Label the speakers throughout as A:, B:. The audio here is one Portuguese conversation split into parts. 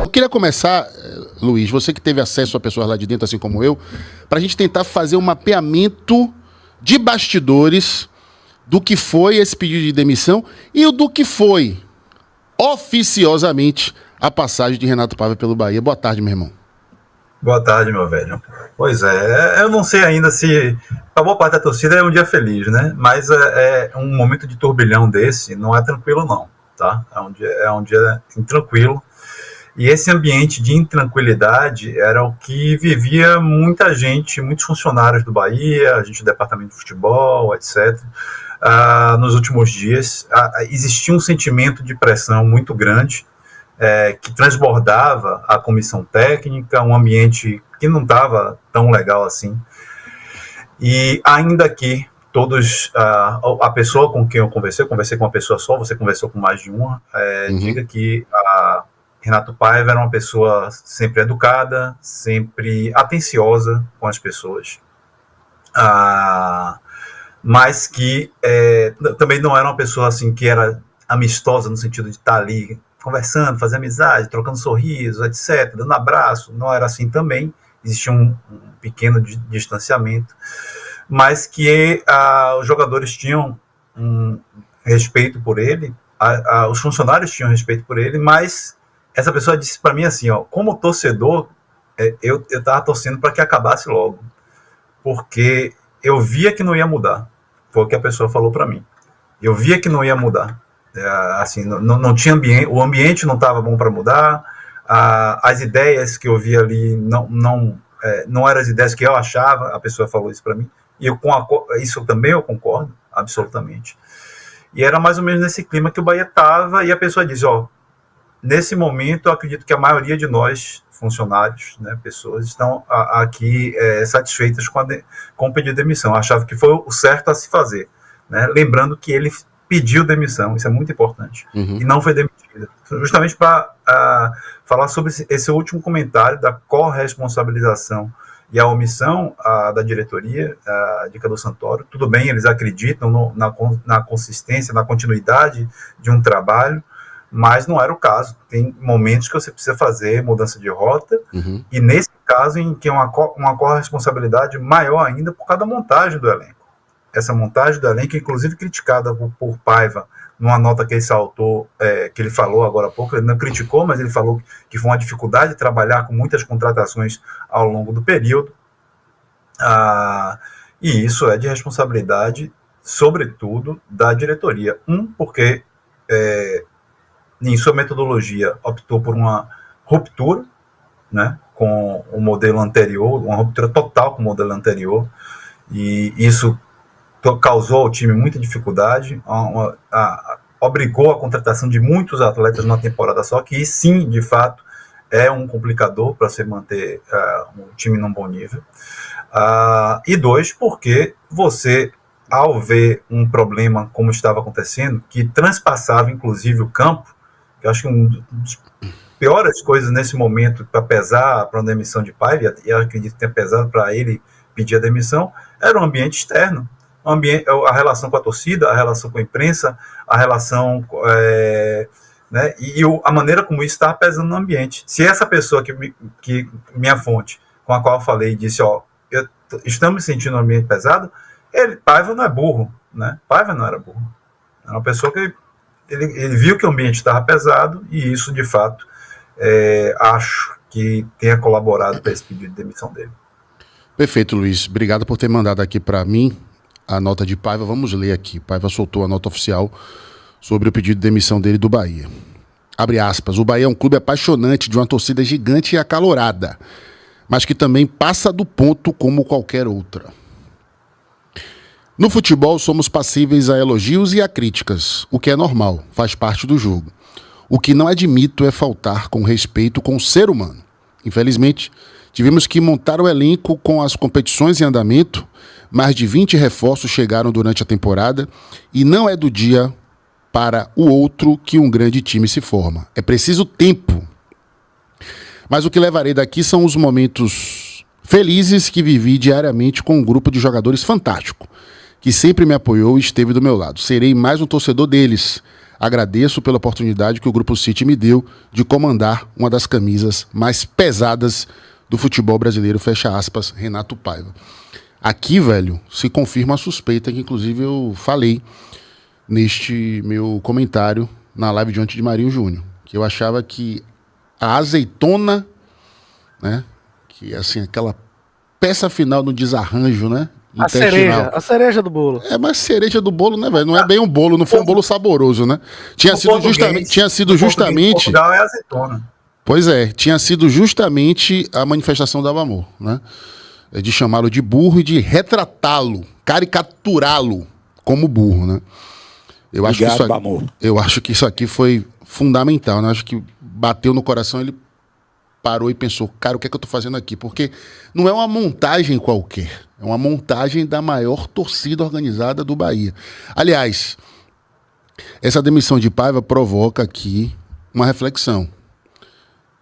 A: Eu queria começar, Luiz, você que teve acesso a pessoas lá de dentro, assim como eu, para a gente tentar fazer um mapeamento de bastidores do que foi esse pedido de demissão e do que foi, oficiosamente, a passagem de Renato Paiva pelo Bahia. Boa tarde, meu irmão.
B: Boa tarde, meu velho. Pois é, eu não sei ainda se a boa parte da torcida é um dia feliz, né? Mas é um momento de turbilhão desse, não é tranquilo não, tá? É um dia intranquilo. E esse ambiente de intranquilidade era o que vivia muita gente, muitos funcionários do Bahia, a gente do departamento de futebol, etc. Nos últimos dias, existia um sentimento de pressão muito grande, que transbordava a comissão técnica, um ambiente que não estava tão legal assim. E ainda que todos, a pessoa com quem eu conversei com uma pessoa só, você conversou com mais de uma, diga que Renato Paiva era uma pessoa sempre educada, sempre atenciosa com as pessoas, mas que também não era uma pessoa assim que era amistosa no sentido de estar ali conversando, fazer amizade, trocando sorrisos, etc., dando abraço. Não era assim também, existia um pequeno distanciamento, mas que os jogadores tinham um respeito por ele, os funcionários tinham respeito por ele, mas essa pessoa disse para mim assim, como torcedor, eu estava torcendo para que acabasse logo, porque eu via que não ia mudar. Foi o que a pessoa falou para mim. Eu via que não ia mudar. Assim, não tinha ambiente, o ambiente não estava bom para mudar, as ideias que eu via ali não eram as ideias que eu achava, a pessoa falou isso para mim, e isso também eu concordo, absolutamente. E era mais ou menos nesse clima que o Bahia estava, e a pessoa diz, nesse momento eu acredito que a maioria de nós, funcionários, né, pessoas, estão aqui satisfeitas com o pedido de demissão, achava que foi o certo a se fazer, né? Lembrando que ele pediu demissão, isso é muito importante, e não foi demitida. Justamente para falar sobre esse último comentário da corresponsabilização e a omissão da diretoria de Cadu Santoro. Tudo bem, eles acreditam na consistência, na continuidade de um trabalho, mas não era o caso. Tem momentos que você precisa fazer mudança de rota, e nesse caso em que uma corresponsabilidade maior ainda por causa da montagem do elenco. Essa montagem do elenco, inclusive criticada por Paiva, numa nota que ele saltou, que ele falou agora há pouco, ele não criticou, mas ele falou que foi uma dificuldade de trabalhar com muitas contratações ao longo do período, e isso é de responsabilidade, sobretudo, da diretoria. Porque em sua metodologia optou por uma ruptura, né, com o modelo anterior, uma ruptura total com o modelo anterior, e isso causou ao time muita dificuldade, obrigou a contratação de muitos atletas numa temporada só, que sim, de fato, é um complicador para se manter um time num bom nível. E dois, porque você, ao ver um problema como estava acontecendo, que transpassava inclusive o campo, que eu acho que uma das piores coisas nesse momento para pesar para a demissão de Paiva, e eu acredito que tenha pesado para ele pedir a demissão, era o ambiente externo. A relação com a torcida, a relação com a imprensa, a relação, né, e a maneira como isso estava pesando no ambiente. Se essa pessoa que minha fonte, com a qual eu falei, disse, estamos sentindo um ambiente pesado, Paiva não é burro, né? Paiva não era burro. Era uma pessoa que ele viu que o ambiente estava pesado, e isso, de fato, acho que tenha colaborado para esse pedido de demissão dele.
A: Perfeito, Luiz. Obrigado por ter mandado aqui para mim a nota de Paiva. Vamos ler aqui. Paiva soltou a nota oficial sobre o pedido de demissão dele do Bahia. Abre aspas. O Bahia é um clube apaixonante, de uma torcida gigante e acalorada, mas que também passa do ponto como qualquer outra. No futebol, somos passíveis a elogios e a críticas, o que é normal, faz parte do jogo. O que não admito é faltar com respeito com o ser humano. Infelizmente, tivemos que montar o elenco com as competições em andamento. Mais de 20 reforços chegaram durante a temporada e não é do dia para o outro que um grande time se forma. É preciso tempo. Mas o que levarei daqui são os momentos felizes que vivi diariamente com um grupo de jogadores fantástico, que sempre me apoiou e esteve do meu lado. Serei mais um torcedor deles, Agradeço pela oportunidade que o Grupo City me deu de comandar uma das camisas mais pesadas do futebol brasileiro, fecha aspas, Renato Paiva. Aqui, velho, se confirma a suspeita que, inclusive, eu falei neste meu comentário na live de ontem de Marinho Júnior, que eu achava que a azeitona, né, que assim, aquela peça final no desarranjo, né,
C: a cereja do bolo.
A: É, mas cereja do bolo, né, velho? Não é bem um bolo, não foi um bolo saboroso, né? Tinha sido justamente.
B: Portugal é azeitona.
A: Pois é, tinha sido justamente a manifestação do amor, né? De chamá-lo de burro e de retratá-lo, caricaturá-lo como burro, né? Eu acho que isso aqui foi fundamental, né? Acho que bateu no coração, ele parou e pensou, cara, o que é que eu tô fazendo aqui? Porque não é uma montagem qualquer, é uma montagem da maior torcida organizada do Bahia. Aliás, essa demissão de Paiva provoca aqui uma reflexão.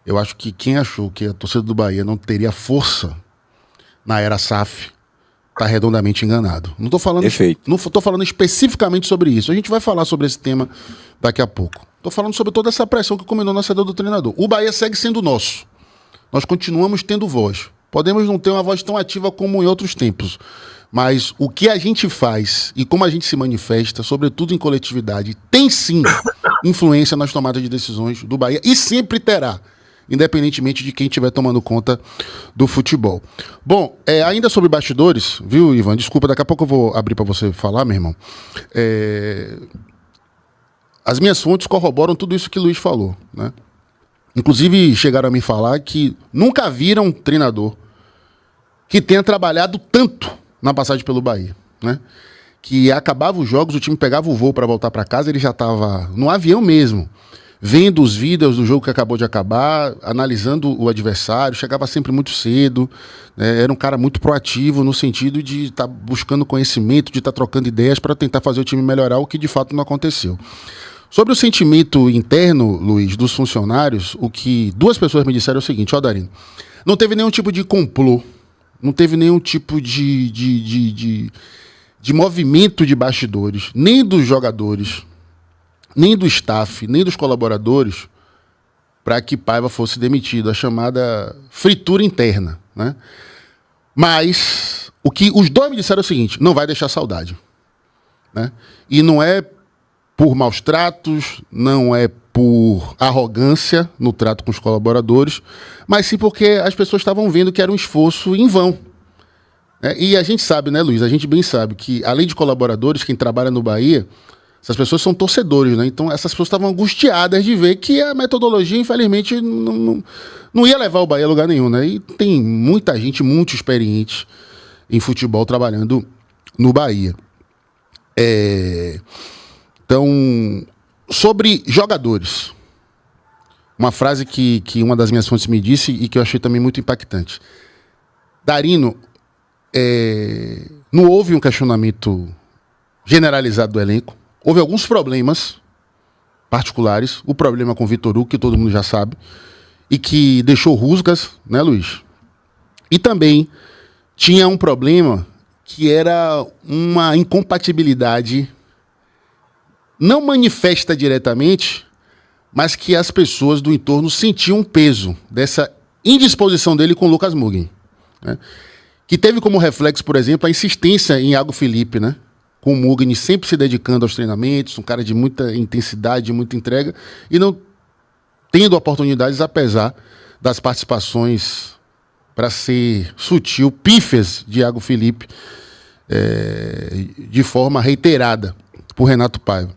A: Eu acho que quem achou que a torcida do Bahia não teria força na era SAF está redondamente enganado. Não estou falando especificamente sobre isso. A gente vai falar sobre esse tema daqui a pouco. Estou falando sobre toda essa pressão que combinou na saída do treinador. O Bahia segue sendo nosso. Nós continuamos tendo voz. Podemos não ter uma voz tão ativa como em outros tempos, mas o que a gente faz e como a gente se manifesta, sobretudo em coletividade, tem sim influência nas tomadas de decisões do Bahia e sempre terá, independentemente de quem estiver tomando conta do futebol. Bom, ainda sobre bastidores, viu, Ivan? Desculpa, daqui a pouco eu vou abrir para você falar, meu irmão. As minhas fontes corroboram tudo isso que o Luiz falou, né? Inclusive, chegaram a me falar que nunca viram um treinador que tenha trabalhado tanto na passagem pelo Bahia, né? Que acabava os jogos, o time pegava o voo para voltar para casa, ele já estava no avião mesmo, vendo os vídeos do jogo que acabou de acabar, analisando o adversário, chegava sempre muito cedo, né? Era um cara muito proativo no sentido de estar buscando conhecimento, de estar trocando ideias para tentar fazer o time melhorar, o que de fato não aconteceu. Sobre o sentimento interno, Luiz, dos funcionários, o que duas pessoas me disseram é o seguinte: ó, Darino, não teve nenhum tipo de complô, não teve nenhum tipo de movimento de bastidores, nem dos jogadores, nem do staff, nem dos colaboradores, para que Paiva fosse demitido, a chamada fritura interna, né? Mas o que os dois me disseram é o seguinte: não vai deixar saudade, né? E não é por maus tratos, não é por arrogância no trato com os colaboradores, mas sim porque as pessoas estavam vendo que era um esforço em vão. E a gente sabe, né, Luiz? A gente bem sabe que, além de colaboradores, quem trabalha no Bahia, essas pessoas são torcedores, né? Então essas pessoas estavam angustiadas de ver que a metodologia, infelizmente, não ia levar o Bahia a lugar nenhum, né? E tem muita gente muito experiente em futebol trabalhando no Bahia. Então, sobre jogadores, uma frase que uma das minhas fontes me disse e que eu achei também muito impactante. Darino, não houve um questionamento generalizado do elenco, houve alguns problemas particulares, o problema com o Vitor Hugo, que todo mundo já sabe, e que deixou rusgas, né, Luiz? E também tinha um problema que era uma incompatibilidade não manifesta diretamente, mas que as pessoas do entorno sentiam o peso dessa indisposição dele com o Lucas Mugni, né? Que teve como reflexo, por exemplo, a insistência em Iago Felipe, né? Com o Mugni sempre se dedicando aos treinamentos, um cara de muita intensidade, de muita entrega, e não tendo oportunidades, apesar das participações, para ser sutil, pífias de Iago Felipe, de forma reiterada por Renato Paiva.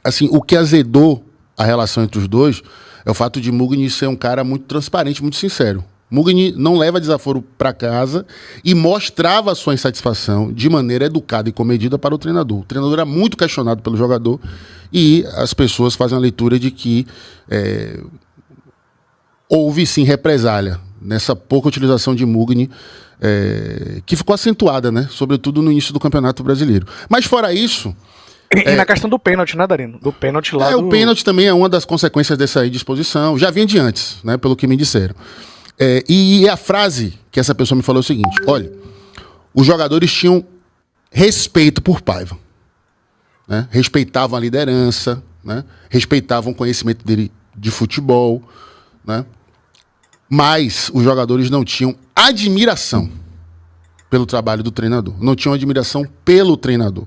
A: Assim, o que azedou a relação entre os dois é o fato de Mugni ser um cara muito transparente, muito sincero. Mugni não leva desaforo para casa e mostrava a sua insatisfação de maneira educada e comedida para o treinador. O treinador era muito questionado pelo jogador e as pessoas fazem a leitura de que houve sim represália nessa pouca utilização de Mugni, que ficou acentuada, né? Sobretudo no início do Campeonato Brasileiro. Mas fora isso...
C: E na questão do pênalti, né, Darino? Do pênalti lá
A: O pênalti também é uma das consequências dessa indisposição. Já vinha de antes, né, pelo que me disseram. E a frase que essa pessoa me falou é o seguinte: olha, os jogadores tinham respeito por Paiva. né? Respeitavam a liderança, né? Respeitavam o conhecimento dele de futebol, né? Mas os jogadores não tinham admiração pelo trabalho do treinador, não tinham admiração pelo treinador.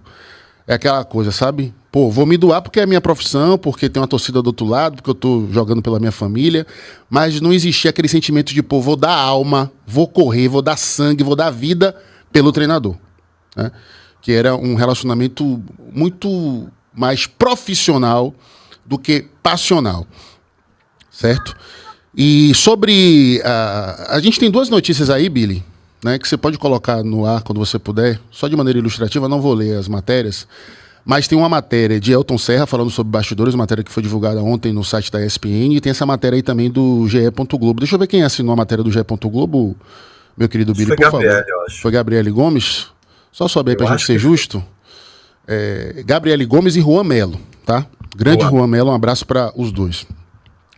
A: É aquela coisa, sabe? Pô, vou me doar porque é a minha profissão, porque tem uma torcida do outro lado, porque eu tô jogando pela minha família, mas não existia aquele sentimento de, pô, vou dar alma, vou correr, vou dar sangue, vou dar vida pelo treinador, né? Que era um relacionamento muito mais profissional do que passional, certo? E sobre... a gente tem 2 notícias aí, Billy, né, que você pode colocar no ar quando você puder, só de maneira ilustrativa, não vou ler as matérias, mas tem uma matéria de Elton Serra falando sobre bastidores, uma matéria que foi divulgada ontem no site da ESPN, e tem essa matéria aí também do GE. Globo. Deixa eu ver quem assinou a matéria do GE. Globo, meu querido Billy,
B: foi
A: por
B: Gabriele,
A: favor.
B: Eu acho.
A: Foi Gabriele Gomes? Só sobe aí pra gente ser justo. Gabriele Gomes e Juan Melo, tá? Grande Juan Melo, um abraço para os dois.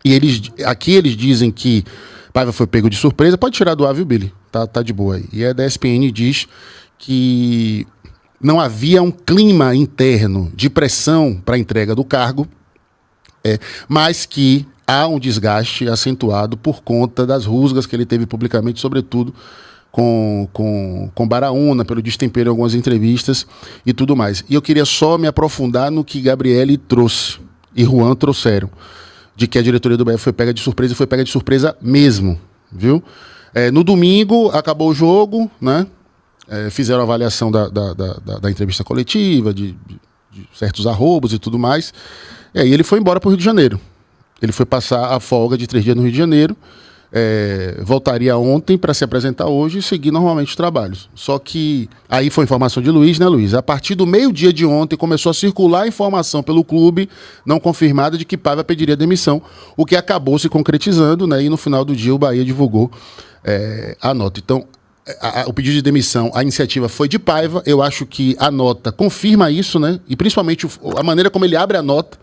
A: E aqui eles dizem que Paiva foi pego de surpresa. Pode tirar do ar, viu, Billy? Tá de boa aí. E a da ESPN diz que não havia um clima interno de pressão para a entrega do cargo, mas que há um desgaste acentuado por conta das rusgas que ele teve publicamente, sobretudo com Baraúna, pelo destempero em algumas entrevistas e tudo mais. E eu queria só me aprofundar no que Gabriele trouxe e Juan trouxeram, de que a diretoria do BF foi pega de surpresa, e foi pega de surpresa mesmo, viu? No domingo acabou o jogo, né? Fizeram a avaliação da entrevista coletiva, de certos arrobos e tudo mais, e aí ele foi embora para o Rio de Janeiro. Ele foi passar a folga de 3 dias no Rio de Janeiro, voltaria ontem para se apresentar hoje e seguir normalmente os trabalhos. Só que aí foi informação de Luiz, né, Luiz? A partir do meio-dia de ontem começou a circular a informação pelo clube, não confirmada, de que Paiva pediria demissão, o que acabou se concretizando, né? E no final do dia o Bahia divulgou a nota. Então, o pedido de demissão, a iniciativa foi de Paiva. Eu acho que a nota confirma isso, né? E principalmente a maneira como ele abre a nota,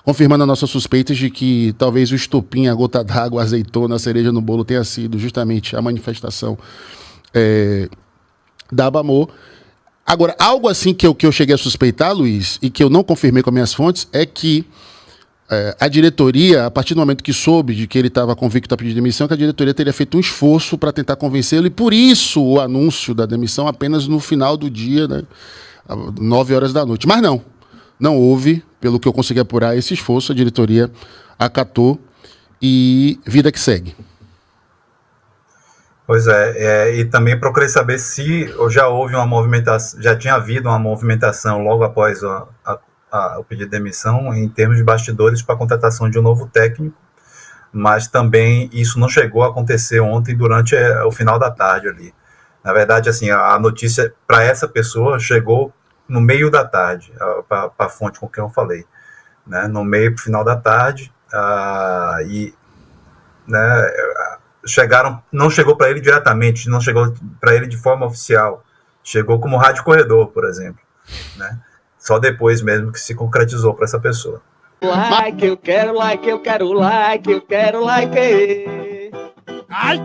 A: confirmando as nossas suspeitas de que talvez o estopim, a gota d'água, a azeitona, a cereja no bolo tenha sido justamente a manifestação da Bamor. Agora, algo assim que eu cheguei a suspeitar, Luiz, e que eu não confirmei com as minhas fontes, é que a diretoria, a partir do momento que soube de que ele estava convicto a pedir demissão, que a diretoria teria feito um esforço para tentar convencê-lo, e por isso o anúncio da demissão apenas no final do dia, né, 9 horas da noite. Mas não houve, pelo que eu consegui apurar, esse esforço. A diretoria acatou e vida que segue.
B: Pois e também procurei saber se já houve uma movimentação, já tinha havido uma movimentação logo após o pedido de demissão em termos de bastidores para a contratação de um novo técnico, mas também isso não chegou a acontecer ontem durante o final da tarde ali. Na verdade, assim, a notícia para essa pessoa chegou no meio da tarde, para a fonte com quem eu falei, né? No meio para o final da tarde, né, não chegou para ele diretamente, não chegou para ele de forma oficial, chegou como rádio corredor, por exemplo, né? Só depois mesmo que se concretizou para essa pessoa.
D: Like, eu quero like, eu quero like, eu quero like. Ai!